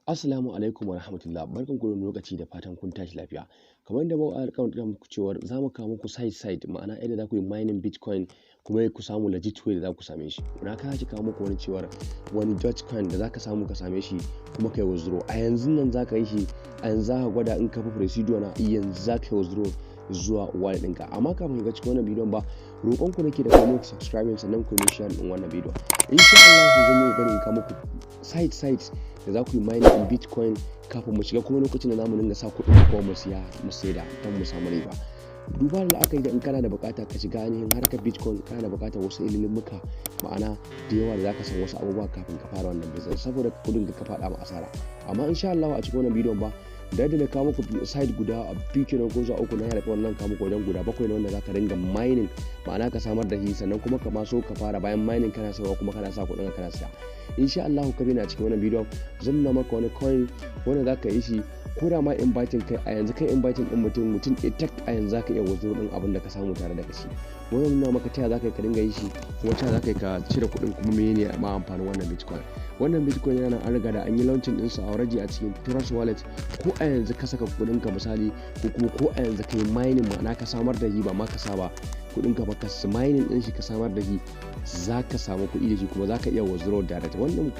Assalamu alaikum wa rahmatullah, barkanku da lokaci da fatan kun tashi lafiya. Kamar da muka alƙawarin muku cewa za mu kawo muku side ma'ana yadda za ku yi mining Bitcoin kuma ku samu legit way da za ku same shi. Na kawo kawo muku wani cewar wani Dogecoin da za ka samu ka same shi kuma kai withdraw. A yanzu nan za ka yi shi, a yanzu za ka gwada in ka fi procedure na yanzu za ka yi withdraw zuwa wallet ɗinka. Amma kafin ga cikin wannan bidiyon ba, roƙon ku nake da ku yi subscribe sannan ku yi share ɗin wannan bidiyo. Insha Allah zan yi ƙoƙarin kawo muku site da za ku yi mining in Bitcoin kafin mu shiga kuma lokacin da za mu dinga sa kuɗin kuma mu saida don mu samu riba. Duba da aka yi da in kana da bukata ka shiga ainihin harkar Bitcoin, kana da bukatar wasu ilimuka ma'ana da yawa da zaka san wasu abubuwa kafin ka fara wannan business saboda kudin ka faɗa ma asara. Amma insha Allah a cikin wannan bidiyon ba da na kawo muku site guda biyu kenan ko zuwa uku na yara wannan kawo muku wajen guda 7 ne wanda zaka dinga mining ma'ana ka samar da shi sannan kuma ka so ka fara bayan mining kana sayawa kuma kana sa kuɗin kana siya. Insha Allah ka bi na cikin wannan bidiyon zan nuna maka wani coin wanda zaka yi shi ko da ma inviting kai a yanzu kai inviting din mutum tak a yanzu zaka iya withdraw din abin da ka samu tare da kashi. Wannan nuna maka taya zaka ka dinga yi shi kuma taya zaka ka cire kuɗin kuma menene ma amfanin wannan Bitcoin. Wannan Bitcoin yana an riga da an yi launching din sa already a cikin Trust Wallet. Ko a yanzu ka saka kuɗin ka misali ko a yanzu kai mining ma'ana ka samar da shi ba ma ka saba kuɗin ka ba ka mining din shi ka samar da shi zaka samu kuɗi da shi kuma zaka iya withdraw direct. Wannan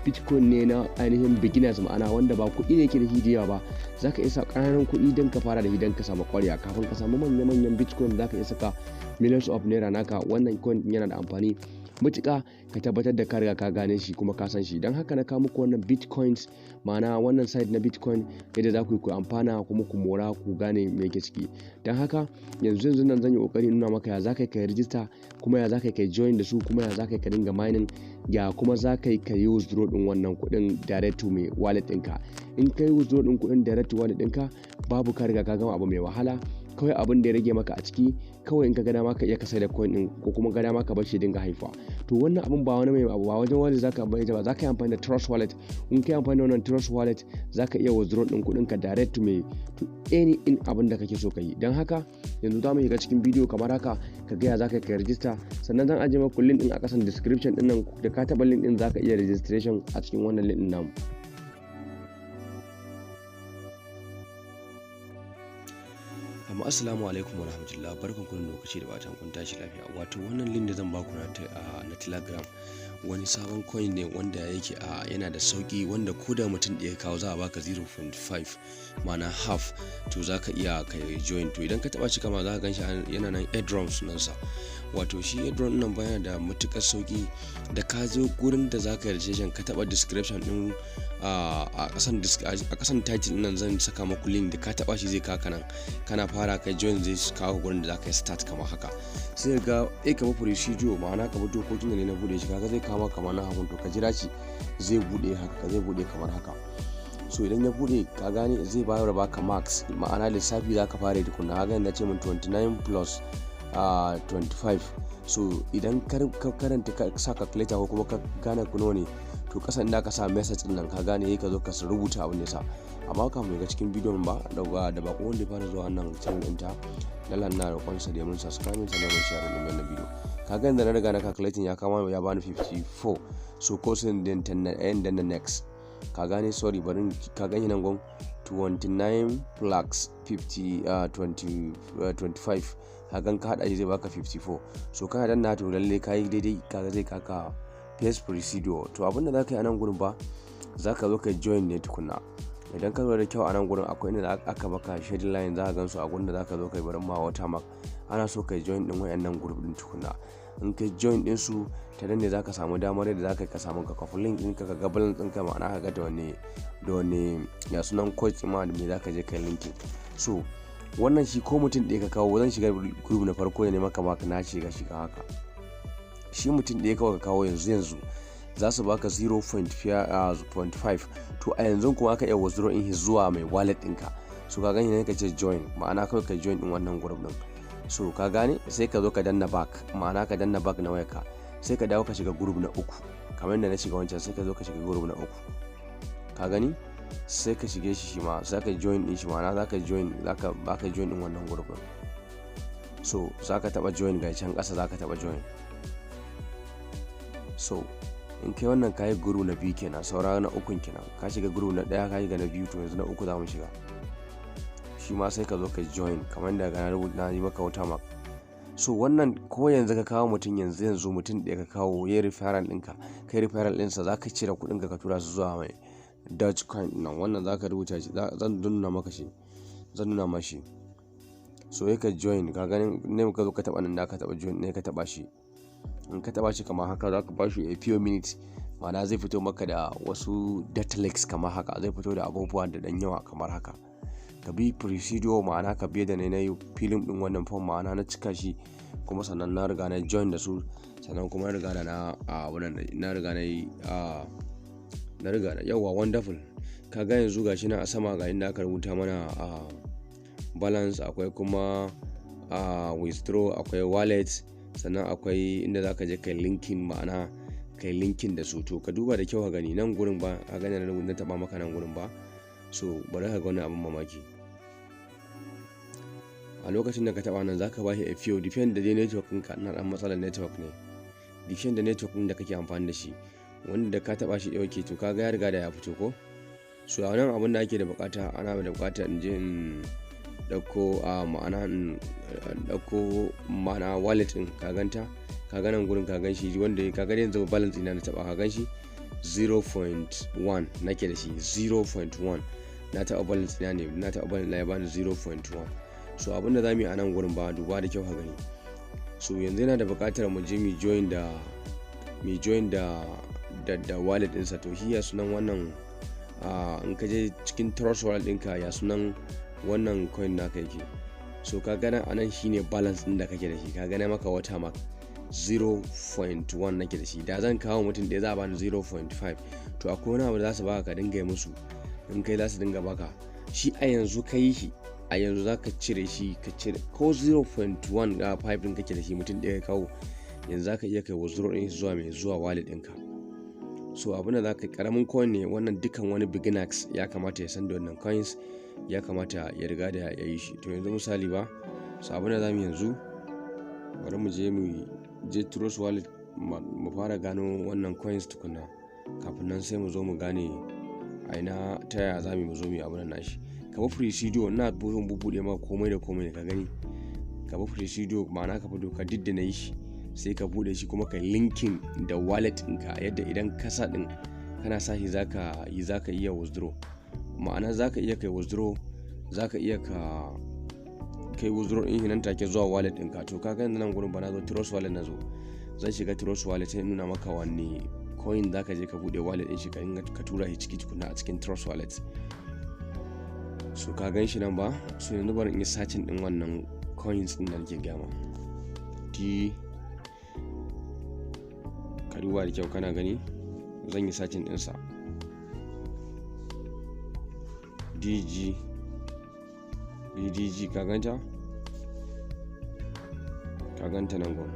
Bitcoin ne na ainihin beginners ma'ana wanda ba kuɗi ne yake da shi da yawa ba, zaka iya sa ƙananan kuɗi don ka fara da shi don ka samu ƙwarya kafin ka samu manyan Bitcoin zaka iya saka millions of naira naka. Wannan coin yana da amfani mutuƙa ka tabbatar da ka riga ka gane shi kuma ka san shi. Don haka na kawo muku wannan Bitcoins ma'ana wannan site na Bitcoin yadda za ku yi ku amfana kuma ku mora ku gane me yake ciki. Don haka yanzu nan zan yi ƙoƙari nuna maka ya za ka yi register kuma ya za ka yi join da su kuma ya za ka yi ka dinga mining ya kuma za ka yi withdraw ɗin wannan kuɗin direct to mai wallet ɗinka. In ka yi withdraw ɗin kuɗin direct to wallet ɗinka babu ka riga ka gama abu mai wahala. Kawai abin da ya rage maka a ciki kawai in ka ga dama ka iya ka sai da coin din ko kuma ga dama ka bar shi dinga haifa. To wannan abin ba wani mai abu ba wajen wanda zaka amfani da ba zaka yi amfani da Trust Wallet. In ka yi amfani da wannan Trust Wallet zaka iya withdraw din kuɗin ka direct to any in abin da kake so ka yi. Don haka yanzu za mu shiga cikin bidiyo kamar haka ka ga ya zaka kai register sannan zan ajiye maka link din a kasan description din nan da ka taba link din zaka iya registration a cikin wannan link din namu. Amma assalamu alaikum wa rahmatullah, barkanku da lokaci da fatan kun tashi lafiya. Wato wannan link da zan baku na Telegram wani sabon coin ne wanda yake yana da sauki wanda ko da mutum ɗaya kawo za a baka 0.5 ma'ana half to zaka iya kai join. To idan ka taba shi kama za ka ganshi yana nan airdrop sunansa. Wato shi airdrop nan bayana da matukar sauki da ka zo gurin da zaka yi registration ka taba description din a kasan title nan zan saka maku link da ka taba shi zai kaka nan kana fara kai join zai kawo gurin da zaka yi start kamar haka. Sai ga kamar procedure ma'ana kamar dokokin da ne na bude shi kaga zai kama kamar na hagun to ka jira shi zai bude kamar haka. So idan ya bude ka gane zai bayar da baka marks ma'ana lissafi zaka fara tukunna. Kaga na ce min 29 plus 25. So idan ka karanta ka sa calculator ko kuma ka gane kuno ne to kasan da ka sa message din nan ka gane ka zo ka rubuta abin da sa. Amma kafin ga cikin bidiyon ba da bako wanda ya fara zuwa wannan channel ɗinta lallan na roƙon sa da mun subscribe sannan mun share din wannan bidiyo. Kaga inda na riga na calculating ya kama ya bani 54. So ko sun din 10 dan next ka gane sorry barin ka gani nan gon 29 plus 25 hakan ka hada shi zai baka 54. So kana danna to lalle kai daidai kaga zai kaka paste procedure. To abinda zaka yi a nan gurin ba zaka zo ka join ne tukunna. Idan ka zo da kyau a nan gurin akwai inda aka baka schedule line za ka gansu a gurin da zaka zo kai barin ma watermark. Ana so kai join din wayannan group din tukunna. In kai join din su ta nan ne zaka samu damar da zaka ka samu ka kafa link din ka ga balance din ka ma'ana ka ga da wani ya sunan coach ma da me zaka je kai linkin. So wannan shi ko mutum ɗaya ka kawo zan shiga group na farko ne maka na shiga haka. Shi mutum ɗaya kawai ka kawo yanzu za su baka 0.5. To a yanzu kuma aka iya withdraw in zuwa mai wallet ɗinka. So ka gani ne ka ce join ma'ana kawai ka join din wannan group din. So ka gane sai ka zo ka danna back ma'ana ka danna back na wayarka sai ka dawo ka shiga group na 3 kamar yadda na shiga wancan sai ka zo ka shiga group na 3 ka gani sai ka shige shi ma zaka join din shi ma'ana zaka baka join din wannan group din. So zaka taba join ga can ƙasa zaka taba join. So in kai wannan kayi guru na biyu kenan, saura na ukun kenan, ka shiga guru na ɗaya ka shiga na biyu, to yanzu na uku za mu shiga. Shi ma sai ka zo ka join kamar da ga na rubuta na yi maka watermark. So wannan ko yanzu ka kawo mutum yanzu mutum ɗaya ka kawo ya referral ɗinka, kai referral ɗinsa za ka cire kuɗinka ka tura su zuwa mai Dogecoin nan, wannan za ka rubuta shi, zan nuna maka shi, zan nuna mashi. So ya ka join, ka gani ne ka zo ka taɓa nan da ka taɓa join ne ka taɓa shi. In ka taɓa shi kamar haka za ka ba shi a few minutes, ma'ana zai fito maka da wasu data leaks kamar haka, zai fito da abubuwa da ɗan yawa kamar haka. Ka bi procedure, ma'ana ka biye da na yi filin ɗin wannan form, ma'ana na cika shi, kuma sannan na riga na join da su, sannan kuma na riga da na riga na yi yawa wonderful. Ka ga yanzu gashi na a sama ga inda aka rubuta mana balance, akwai kuma withdraw, akwai wallet, sannan akwai inda za ka je kai linkin, ma'ana kai linkin da su. To ka duba da kyau ka gani nan gurin ba, ka gani na taɓa maka nan gurin ba. So bari ka ga wani abin mamaki. A lokacin da ka taɓa nan za ka ba shi a few, depend da dai network ɗinka, na ɗan matsalar network ne, depend da network ɗin da kake amfani da shi, wanda da ka taɓa shi ɗauke to kaga ya riga da ya fito ko. So a nan abin da ake da bukata, ana da bukata in je in ɗauko ma'ana wallet ɗin, ka ganta, ka ga nan gurin ka gan shi, wanda ka ga yanzu balance ina na taɓa, ka gan shi 0.1 nake da shi, 0.1 na taɓa balance ina ne, na taɓa balance ya bani 0.1. So abin da za mu yi a nan gurin ba, duba da kyau ka gani. So yanzu yana da buƙatar mu je mu join da wallet ɗinsa. To shi ya sunan wannan, in ka je cikin trust wallet ɗinka ya sunan wannan coin naka yake. So ka gana a nan shine balance ɗin da kake da shi, ka gana maka watermark 0.1 nake da shi. Da zan kawo mutum ɗaya za a bani 0.5. to akwai wani abu da za su baka ka dinga yi musu, in kai za su dinga baka shi a yanzu ka yi shi, a yanzu za ka cire shi, ka cire ko 0.1 ga 5 ɗin kake da shi, mutum ɗaya ya kawo, yanzu za ka iya kai withdraw ɗin zuwa wallet ɗinka. So abin da za ka karamin coin ne wannan, dukkan wani beginners ya kamata ya san da wannan coins, ya kamata ya riga da ya yi shi. To yanzu misali ba, so abin da za mu yanzu, bari mu je trust wallet mu fara gano wannan coins tukuna, kafin nan sai mu zo mu gane aina ta yaya za mu zo mu yi abin nan nashi. Ka bi procedure, ina bubuɗe maka komai da komai ne ka gani. Ka bi procedure, ma'ana ka fito ka didda na yi shi, sai ka buɗe shi kuma ka linkin da wallet ɗinka, yadda idan ka sa ɗin kana sa shi za ka iya withdraw, ma'ana za ka iya kai withdraw, za ka iya ka kai withdraw ɗin nan take zuwa wallet ɗinka. To ka gani nan gurin ba na zo trust wallet, na zo zan shiga trust wallet sai nuna maka wanne coin za ka je ka buɗe wallet ɗin shi, ka tura shi ciki tukuna a cikin trust wallet. So ka gan shi nan ba, so yanzu bari in yi searching ɗin wannan coins ɗin da nake gama. Ka duba da kyau kana gani, zan yi searching ɗinsa BDG, ka ganta nan gon.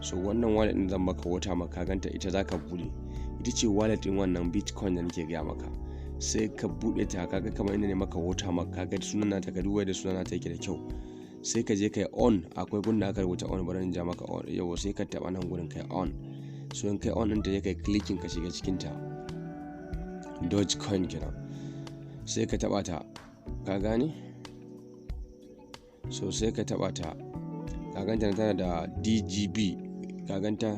So wannan wallet ɗin zan maka wata maka, ka ganta ita za ka buɗe, ita ce wallet ɗin wannan Bitcoin da nake gaya maka. Sai ka buɗe ta, kaga kamar inda ne maka wata maka, kaga sunan nata, ka duba da sunan nata yake da kyau. Sai ka je kai on, akwai gunda aka rubuta on, bari in ja maka on, yau sai ka taɓa nan gurin kai on. So in kai on ɗinta, ya kai clicking ka shiga cikinta, Dogecoin kenan, sai ka taɓa ta, ka gane. So sai ka taɓa ta, ka ganta tana da DGB, ka ganta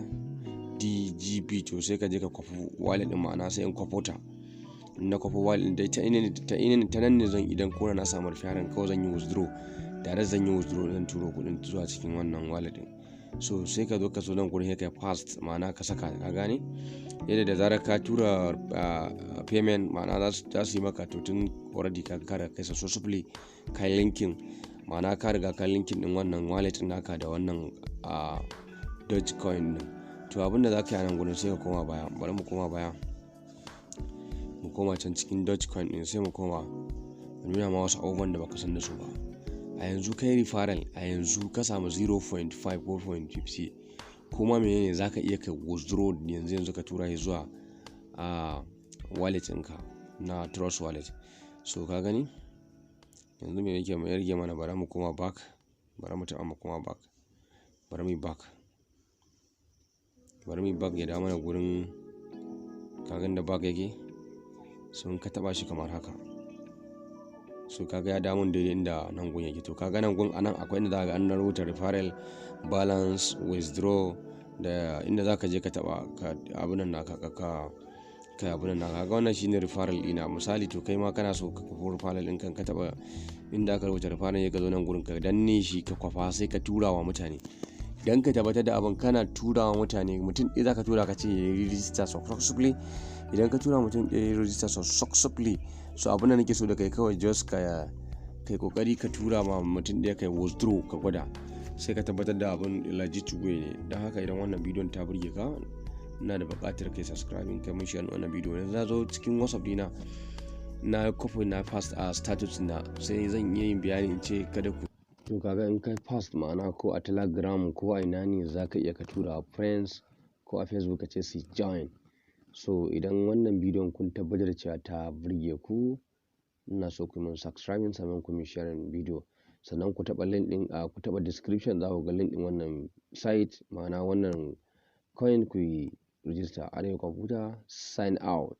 DGB. To sai ka je ka kwafo wallet ɗin, ma'ana sai in kwafo ta, na kwafo wallet ɗin ta nan ne zan, idan kona na samu referral kawai zan yi withdraw, tare zan yi withdraw, zan turo kuɗin zuwa cikin wannan wallet ɗin. So sai ka zo ka so nan gurin kai fast, ma'ana ka saka, ka gane yadda da zarar ka tura payment, ma'ana za su yi maka, to tun already ka kara kai successfully kai linkin, ma'ana ka riga ka linkin din wannan wallet din naka da wannan Dogecoin din. To abinda za ka yi a nan gurin sai ka koma baya, bari mu koma baya, mu koma can cikin Dogecoin din, sai mu koma nuna ma wasu abubuwan da baka san da su ba. A yanzu kai referral, a yanzu ka samu 0.5 ko 0.50, kuma menene za ka iya kai withdraw yanzu ka tura shi zuwa wallet ɗinka na trust wallet. So ka gani yanzu me yake mai rage mana, bari mu koma back, bari mu taɓa mu koma back, bari mu back. bari mu bag ya da mana gurin kagan da bag yake, so in ka taba shi kamar haka, so kaga ya damun daidai inda nan gun yake. To kaga nan gun anan akwai inda za ga an rubuta referral, balance, withdraw, da inda za ka je ka taba ka abunan naka kai abunan naka. Kaga wannan shine referral ina misali. To kai ma kana so ka kwafa referral din kan ka taba inda aka rubuta referral ya ka zo nan gurin ka danne shi ka kwafa sai ka tura wa mutane. Dan ka tabbatar da abin kana tura wa mutane, mutum ɗaya za ka tura ka ce ya yi register successfully. Idan ka tura mutum ɗaya ya yi register successfully, so abin da nake so da kai kawai just kai kokari ka tura ma mutum ɗaya kai withdraw ka gwada, sai ka tabbatar da abin legit way ne. Don haka idan wannan bidiyon ta burge ka, ina da buƙatar kai subscribing kai mun share wannan bidiyo. Yanzu na zo cikin WhatsApp dina na copy na post a status na, sai zan iya yin bayani in ce kada ku. To kaga in kai post ma'ana ko a Telegram ko a ina ne za ka iya ka tura friends ko a Facebook ka ce su join. So idan wannan bidiyon kun tabbatar cewa ta burge ku, ina so ku mun subscribing sannan ku mun share bidiyo, sannan ku taba link din ku taba description za ku ga link din wannan site ma'ana wannan coin ku yi register. Arewa Computer sign out.